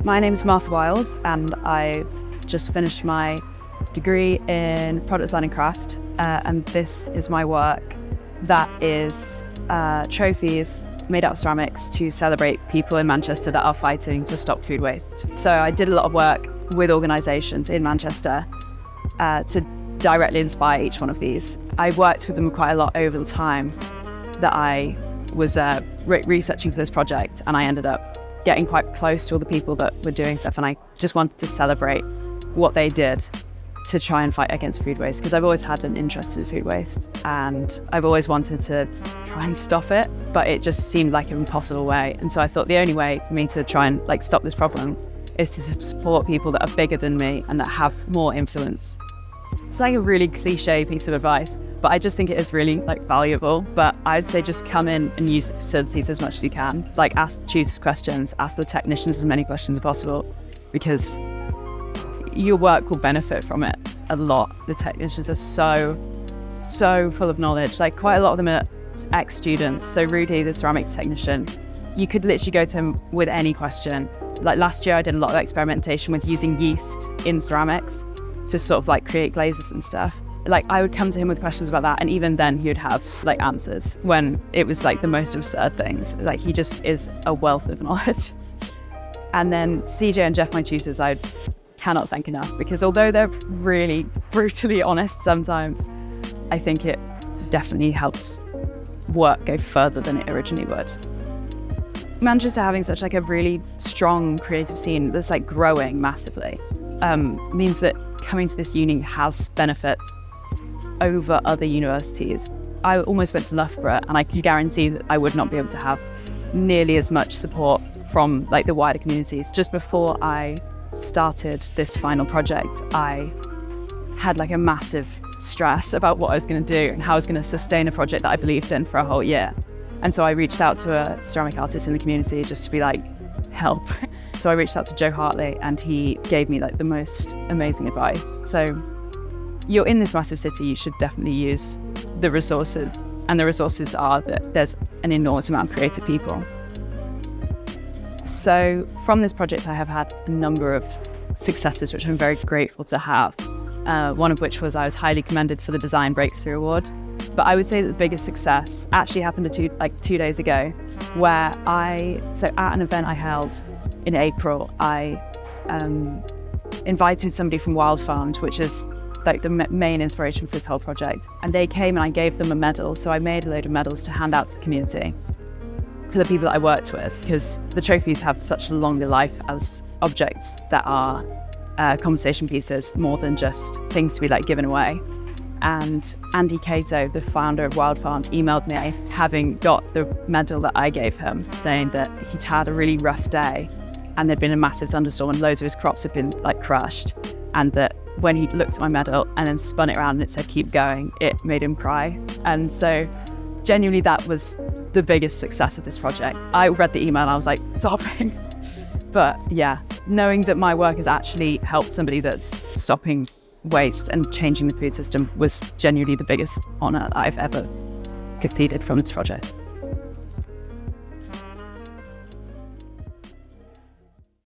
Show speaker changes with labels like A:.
A: My name's Martha Wiles, and I've just finished my degree in product design and craft, and this is my work that is trophies made out of ceramics to celebrate people in Manchester that are fighting to stop food waste. So I did a lot of work with organisations in Manchester to directly inspire each one of these. I worked with them quite a lot over the time that I was researching for this project, and I ended up getting quite close to all the people that were doing stuff, and I just wanted to celebrate what they did to try and fight against food waste, because I've always had an interest in food waste and I've always wanted to try and stop it, but it just seemed like an impossible way. And so I thought the only way for me to try and stop this problem is to support people that are bigger than me and that have more influence. It's like a really cliche piece of advice, but I just think it is really valuable. But I'd say just come in and use the facilities as much as you can. Ask the tutors questions, ask the technicians as many questions as possible, because your work will benefit from it a lot. The technicians are so full of knowledge. Quite a lot of them are ex-students. So Rudy, the ceramics technician, you could literally go to him with any question. Last year I did a lot of experimentation with using yeast in ceramics to sort of create glazes and stuff. I would come to him with questions about that, and even then he would have answers when it was the most absurd things. He just is a wealth of knowledge. And then CJ and Jeff, my tutors, I cannot thank enough, because although they're really brutally honest sometimes, I think it definitely helps work go further than it originally would. Manchester having such a really strong creative scene that's growing massively means that coming to this uni has benefits over other universities. I almost went to Loughborough, and I can guarantee that I would not be able to have nearly as much support from the wider communities. Just before I started this final project, I had a massive stress about what I was going to do and how I was going to sustain a project that I believed in for a whole year. And so I reached out to a ceramic artist in the community just to be help. So I reached out to Joe Hartley, and he gave me the most amazing advice. So you're in this massive city, you should definitely use the resources, and the resources are that there's an enormous amount of creative people. So from this project I have had a number of successes which I'm very grateful to have. One of which was I was highly commended for the Design Breakthrough Award. But I would say that the biggest success actually happened 2 days ago, where at an event I held in April, I invited somebody from Wild Farmed, which is the main inspiration for this whole project. And they came, and I gave them a medal. So I made a load of medals to hand out to the community for the people that I worked with, because the trophies have such a longer life as objects that are conversation pieces more than just things to be given away. And Andy Cato, the founder of Wild Farm, emailed me having got the medal that I gave him, saying that he'd had a really rough day and there'd been a massive thunderstorm and loads of his crops had been crushed, and that when he looked at my medal and then spun it around and it said keep going, it made him cry. And so genuinely that was the biggest success of this project. I read the email and I was sobbing. But yeah, knowing that my work has actually helped somebody that's stopping waste and changing the food system was genuinely the biggest honour I've ever succeeded from this project.